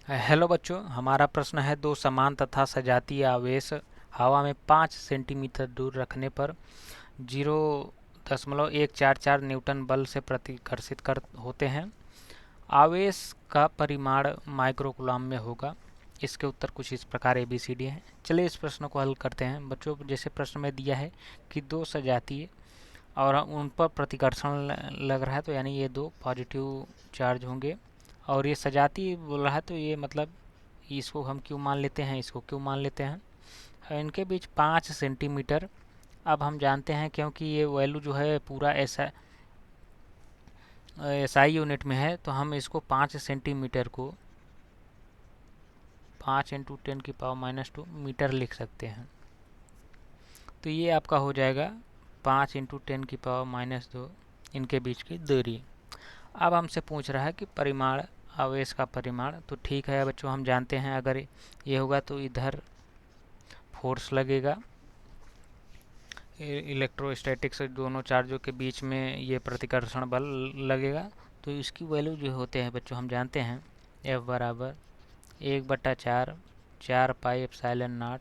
Hello बच्चों, हमारा प्रश्न है दो समान तथा सजातीय आवेश हवा में 5 सेंटीमीटर दूर रखने पर 0.144 न्यूटन बल से प्रतिकर्षित कर होते हैं। आवेश का परिमाण माइक्रोकूलम में होगा। इसके उत्तर कुछ इस प्रकार ABCD हैं। चलिए इस प्रश्न को हल करते हैं। बच्चों, जैसे प्रश्न में दिया है कि दो सजातीय और उन पर प्रतिकर्षण लग रहा है, तो यानी ये दो पॉजिटिव चार्ज होंगे। और ये सजातीय बोल रहा है, तो ये मतलब इसको हम क्यों मान लेते हैं, इसको क्यों मान लेते हैं। इनके बीच 5 सेंटीमीटर। अब हम जानते हैं क्योंकि ये वैल्यू जो है पूरा SI यूनिट में है, तो हम इसको 5 सेंटीमीटर को 5 × 10⁻² मीटर लिख सकते हैं। तो ये आपका हो जाएगा 5 × 10⁻² इनके बीच की दूरी। अब हमसे पूछ रहा है कि परिमाण, आवेश का परिमाण। तो ठीक है बच्चों, हम जानते हैं अगर ये होगा तो इधर फोर्स लगेगा, इलेक्ट्रोस्टैटिक से दोनों चार्जों के बीच में ये प्रतिकर्षण बल लगेगा। तो इसकी वैल्यू जो होते हैं बच्चों, हम जानते हैं F बराबर 1/4 पाई एप्सिलॉन नॉट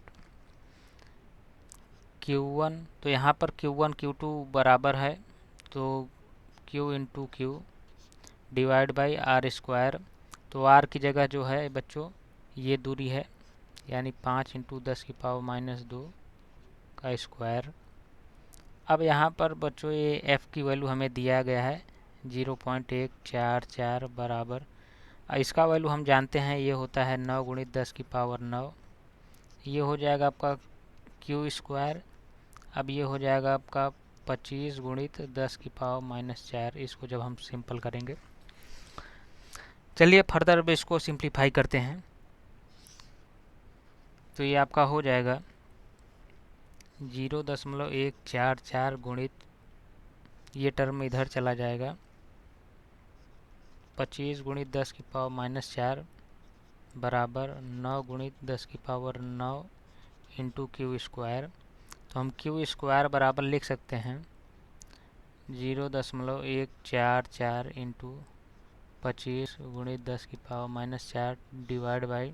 Q1। तो यहाँ पर Q1 Q2 बराबर है, तो Q × Q divide by R²। तो R की जगह जो है बच्चों ये दूरी है, यानी 5 × 10⁻² का स्क्वायर। अब यहाँ पर बच्चों ये F की वैल्यू हमें दिया गया है 0.144 बराबर। इसका वैल्यू हम जानते हैं ये होता है 9 × 10⁹। ये हो जाएगा आपका Q²। अब ये हो जाएगा आपका 25 × 10⁻⁻4। इसको जब हम सिंपल करेंगे, चलिए फर्दर अब इसको सिंप्लीफाई करते हैं। तो ये आपका हो जाएगा 0.144 गुणित, ये टर्म इधर चला जाएगा, 25 × 10⁻⁻4 बराबर 9 × 10⁻⁹ इंटू Q²। तो हम Q² बराबर लिख सकते हैं 0.144 इंटू 25 × 10⁻⁻4 डिवाइड बाई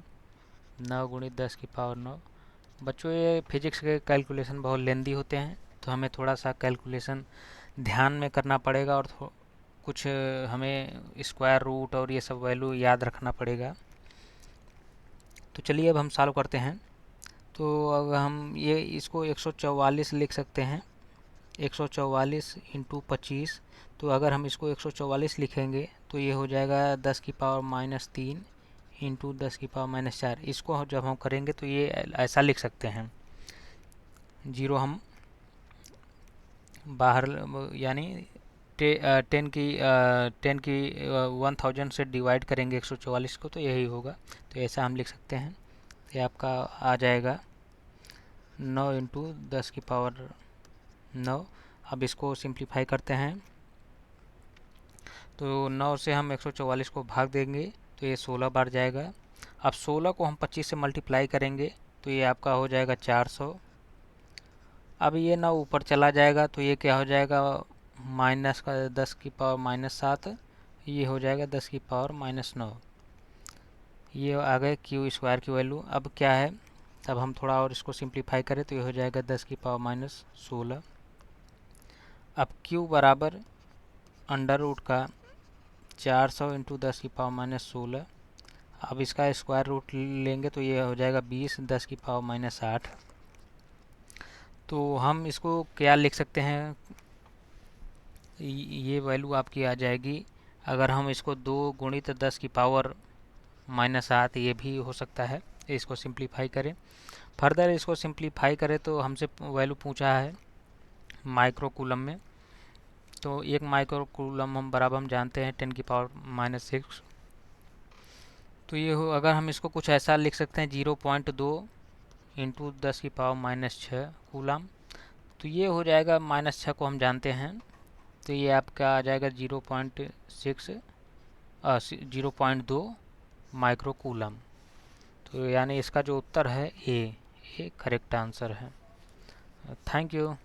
9 × 10⁻⁹। बच्चों ये फिजिक्स के कैलकुलेशन बहुत लेंदी होते हैं, तो हमें थोड़ा सा कैलकुलेशन ध्यान में करना पड़ेगा और कुछ हमें स्क्वायर रूट और ये सब वैल्यू याद रखना पड़ेगा। तो चलिए अब हम सॉल्व करते हैं। तो अब हम ये इसको 144 लिख सकते हैं, 144 इंटू 25। तो अगर हम इसको 144 लिखेंगे तो ये हो जाएगा 10⁻³ इंटू 10⁻⁴। इसको जब हम करेंगे तो ये ऐसा लिख सकते हैं, जीरो हम बाहर यानी 10⁻1000 से डिवाइड करेंगे 144 को, तो यही होगा। तो ऐसा हम लिख सकते हैं। ये आपका आ जाएगा 9 × 10⁻⁹। अब इसको सिंप्लीफाई करते हैं, तो 9 से हम 144 को भाग देंगे तो ये 16 बार जाएगा। अब 16 को हम 25 से मल्टीप्लाई करेंगे तो ये आपका हो जाएगा 400। अब ये 9 ऊपर चला जाएगा तो ये क्या हो जाएगा, माइनस का 10⁻⁻7, ये हो जाएगा 10⁻⁻9। ये आ गए Q² की वैल्यू। अब क्या है, अब हम थोड़ा और इसको सिंप्लीफाई करें तो ये हो जाएगा 10⁻16। अब Q बराबर अंडर रूट का 400 इंटू 10⁻16। अब इसका स्क्वायर रूट लेंगे तो ये हो जाएगा 20 10⁻⁸। तो हम इसको क्या लिख सकते हैं, ये वैल्यू आपकी आ जाएगी। अगर हम इसको 2 × 10⁻⁻8 ये भी हो सकता है। इसको सिंप्लीफाई करें, फर्दर इसको सिंप्लीफाई करें तो हमसे वैल्यू पूछा है माइक्रोकूलम में। तो 1 माइक्रोकूलम हम बराबर हम जानते हैं 10⁻⁻6। तो ये हो, अगर हम इसको कुछ ऐसा लिख सकते हैं 0.2 इंटू 10⁻⁻6 कूलम। तो ये हो जाएगा, -6 को हम जानते हैं, तो ये आपका आ जाएगा 0.2 माइक्रोकूलम। तो यानी इसका जो उत्तर है ए करेक्ट आंसर है। Thank you.